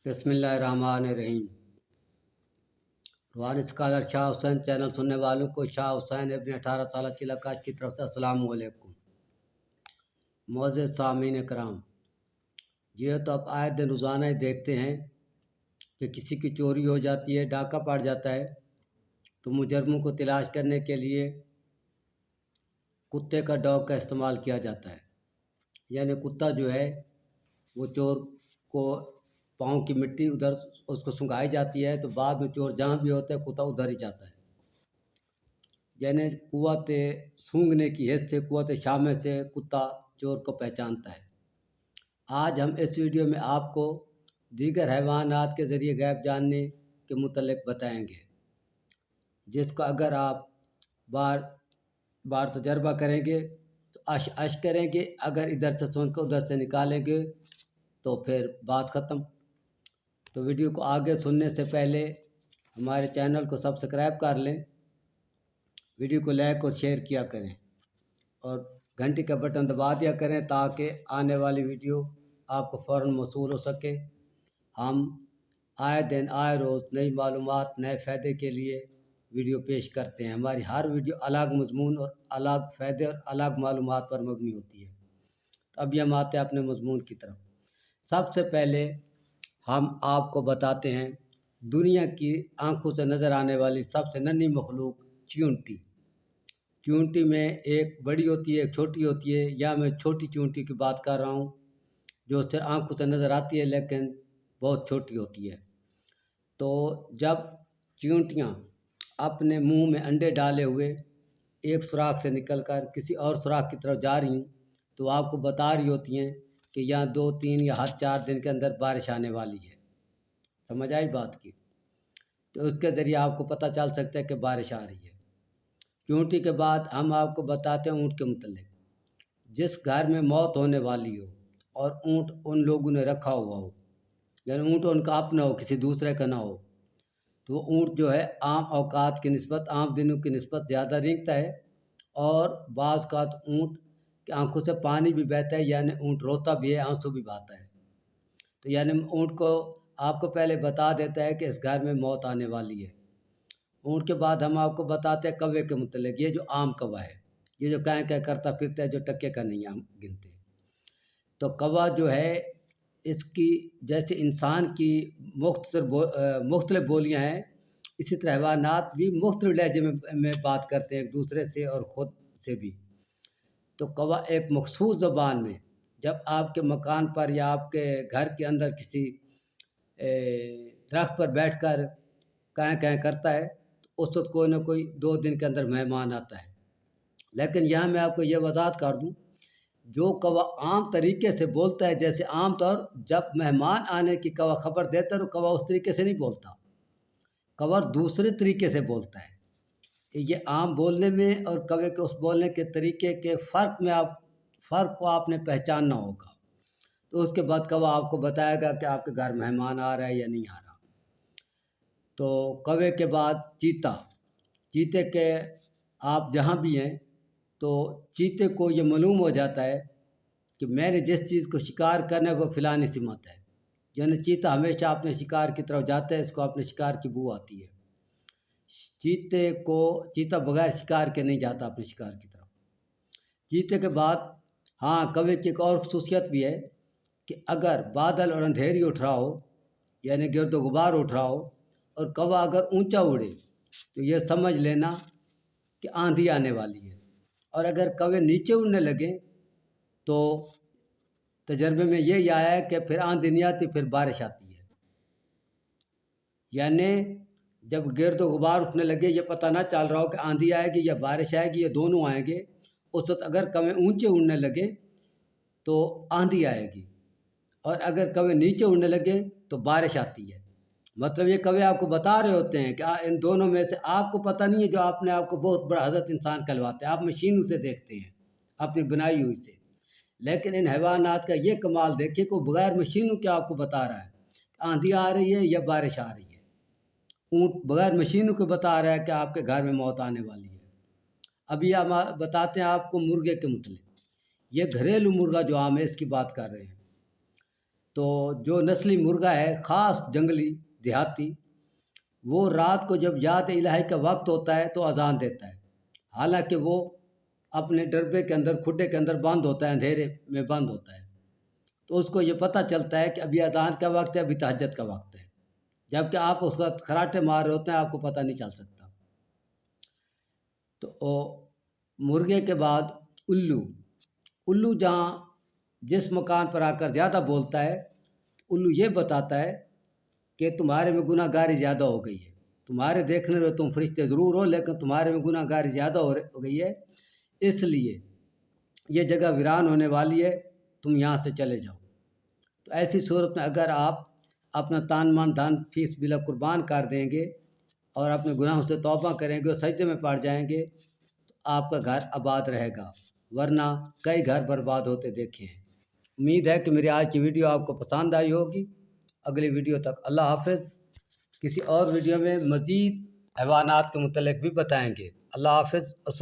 بسم اللہ الرحمن الرحیم۔ روحانی اسکالر شاہ حسین چینل سننے والوں کو شاہ حسین ابن 18 سالہ کی لکاش کی طرف سے السلام علیکم۔ معزز سامعین کرام، یہ تو اب آئے دن روزانہ ہی دیکھتے ہیں کہ کسی کی چوری ہو جاتی ہے، ڈاکہ پڑ جاتا ہے تو مجرموں کو تلاش کرنے کے لیے کتے کا ڈاگ کا استعمال کیا جاتا ہے۔ یعنی کتا جو ہے وہ چور کو پاؤں کی مٹی ادھر اس کو سنگھائی جاتی ہے تو بعد میں چور جہاں بھی ہوتا ہے کتا ادھر ہی جاتا ہے۔ یعنی قوت سونگھنے کی حس سے، قوت شامے سے کتا چور کو پہچانتا ہے۔ آج ہم اس ویڈیو میں آپ کو دیگر حیوانات کے ذریعے غیب جاننے کے متعلق بتائیں گے، جس کو اگر آپ بار بار تجربہ کریں گے تو اش کریں گے، اگر ادھر سے سن کر ادھر سے نکالیں گے تو پھر بات ختم۔ تو ویڈیو کو آگے سننے سے پہلے ہمارے چینل کو سبسکرائب کر لیں، ویڈیو کو لائک اور شیئر کیا کریں اور گھنٹی کا بٹن دبا دیا کریں تاکہ آنے والی ویڈیو آپ کو فوراً موصول ہو سکے۔ ہم آئے دن آئے روز نئی معلومات، نئے فائدے کے لیے ویڈیو پیش کرتے ہیں۔ ہماری ہر ویڈیو الگ مضمون اور الگ فائدے اور الگ معلومات پر مبنی ہوتی ہے۔ تو اب ہم آتے ہیں اپنے مضمون کی طرف۔ سب سے پہلے ہم آپ کو بتاتے ہیں دنیا کی آنکھوں سے نظر آنے والی سب سے ننھی مخلوق چیونٹی۔ چیونٹی میں ایک بڑی ہوتی ہے، ایک چھوٹی ہوتی ہے، یا میں چھوٹی چیونٹی کی بات کر رہا ہوں جو صرف آنکھوں سے نظر آتی ہے لیکن بہت چھوٹی ہوتی ہے۔ تو جب چیونٹیاں اپنے منہ میں انڈے ڈالے ہوئے ایک سوراخ سے نکل کر کسی اور سوراخ کی طرف جا رہی ہوں تو آپ کو بتا رہی ہوتی ہیں کہ یہاں 2، 3 یا ہر 4 دن کے اندر بارش آنے والی ہے۔ سمجھ آئی بات کی؟ تو اس کے ذریعے آپ کو پتہ چل سکتا ہے کہ بارش آ رہی ہے۔ چیونٹی کے بعد ہم آپ کو بتاتے ہیں اونٹ کے متعلق۔ جس گھر میں موت ہونے والی ہو اور اونٹ ان لوگوں نے رکھا ہوا ہو، یعنی اونٹ ان کا اپنا ہو، کسی دوسرے کا نہ ہو، تو وہ اونٹ جو ہے عام اوقات کی نسبت، عام دنوں کی نسبت زیادہ رینگتا ہے اور بعض اوقات اونٹ کی آنکھوں سے پانی بھی بہتا ہے، یعنی اونٹ روتا بھی ہے، آنسو بھی بہاتا ہے۔ تو یعنی اونٹ کو آپ کو پہلے بتا دیتا ہے کہ اس گھر میں موت آنے والی ہے۔ اونٹ کے بعد ہم آپ کو بتاتے ہیں کوے کے متعلق۔ یہ جو عام کوا ہے، یہ جو کہیں کہیں کرتا پھرتا ہے، جو ٹکے کا نہیں ہم گنتے۔ تو کوا جو ہے اس کی جیسے انسان کی مختلف بولیاں ہیں، اسی طرح حیوانات بھی مختلف لہجے میں بات کرتے ہیں ایک دوسرے سے اور خود سے بھی۔ تو کوا ایک مخصوص زبان میں جب آپ کے مکان پر یا آپ کے گھر کے اندر کسی درخت پر بیٹھ کر کہیں کہیں کرتا ہے تو اس وقت کوئی نہ کوئی 2 دن کے اندر مہمان آتا ہے۔ لیکن یہاں میں آپ کو یہ وضاحت کر دوں، جو کوا عام طریقے سے بولتا ہے، جیسے عام طور جب مہمان آنے کی کوا خبر دیتا ہے تو کوا اس طریقے سے نہیں بولتا، کوا دوسرے طریقے سے بولتا ہے۔ یہ عام بولنے میں اور کوے کے اس بولنے کے طریقے کے فرق کو آپ نے پہچاننا ہوگا۔ تو اس کے بعد کوا آپ کو بتائے گا کہ آپ کے گھر مہمان آ رہا ہے یا نہیں آ رہا۔ تو کوے کے بعد چیتا۔ چیتے کے آپ جہاں بھی ہیں تو چیتے کو یہ معلوم ہو جاتا ہے کہ میں نے جس چیز کو شکار کرنا ہے وہ فلانی سمت ہے، یعنی چیتا ہمیشہ اپنے شکار کی طرف جاتا ہے، اس کو اپنے شکار کی بو آتی ہے۔ چیتا بغیر شکار کے نہیں جاتا اپنے شکار کی طرف۔ چیتے کے بعد کوے کی ایک اور خصوصیت بھی ہے کہ اگر بادل اور اندھیری اٹھ رہا ہو، یعنی گرد و غبار اٹھ رہا ہو اور کوا اگر اونچا اڑے تو یہ سمجھ لینا کہ آندھی آنے والی ہے، اور اگر کوے نیچے اڑنے لگے تو تجربے میں یہ آیا ہے کہ پھر آندھی نہیں آتی، پھر بارش آتی ہے۔ یعنی جب گرد و غبار اٹھنے لگے، یہ پتہ نہ چل رہا ہو کہ آندھی آئے گی یا بارش آئے گی یا دونوں آئیں گے، اس وقت اگر کوے اونچے اڑنے لگے تو آندھی آئے گی، اور اگر کوے نیچے اڑنے لگے تو بارش آتی ہے۔ مطلب یہ کوے آپ کو بتا رہے ہوتے ہیں کہ ان دونوں میں سے آپ کو پتہ نہیں ہے، جو آپ نے آپ کو بہت بڑا حضرت انسان کہلواتے ہیں، آپ مشینوں سے دیکھتے ہیں اپنی بنائی ہوئی سے، لیکن ان حیوانات کا یہ کمال دیکھیے کہ بغیر مشینوں کے آپ کو بتا رہا ہے کہ آندھی آ رہی ہے یا بارش آ رہی ہے۔ اونٹ بغیر مشینوں کے بتا رہا ہے کہ آپ کے گھر میں موت آنے والی ہے۔ ابھی ہم بتاتے ہیں آپ کو مرغے کے متعلق۔ یہ گھریلو مرغہ جو عام ہے، اس کی بات کر رہے ہیں۔ تو جو نسلی مرغا ہے خاص جنگلی دیہاتی، وہ رات کو جب یاد الہی کا وقت ہوتا ہے تو اذان دیتا ہے، حالانکہ وہ اپنے ڈربے کے اندر کھڈے کے اندر بند ہوتا ہے، اندھیرے میں بند ہوتا ہے، تو اس کو یہ پتہ چلتا ہے کہ ابھی اذان کا وقت ہے، ابھی تہجد کا وقت ہے، جبکہ آپ اس وقت خراٹے مار رہے ہوتے ہیں، آپ کو پتہ نہیں چل سکتا۔ تو مرغے کے بعد الو جہاں جس مکان پر آ کر زیادہ بولتا ہے، الو یہ بتاتا ہے کہ تمہارے میں گناہ گاری زیادہ ہو گئی ہے، تمہارے دیکھنے میں تم فرشتے ضرور ہو لیکن تمہارے میں گناہ گاری زیادہ ہو گئی ہے، اس لیے یہ جگہ ویران ہونے والی ہے، تم یہاں سے چلے جاؤ۔ تو ایسی صورت میں اگر آپ اپنا تان مان دھن فیس بلا قربان کر دیں گے اور اپنے گناہوں سے توبہ کریں گے اور سجدے میں پڑ جائیں گے تو آپ کا گھر آباد رہے گا، ورنہ کئی گھر برباد ہوتے دیکھے ہیں۔ امید ہے کہ میری آج کی ویڈیو آپ کو پسند آئی ہوگی۔ اگلی ویڈیو تک اللہ حافظ۔ کسی اور ویڈیو میں مزید حیوانات کے متعلق بھی بتائیں گے۔ اللہ حافظ۔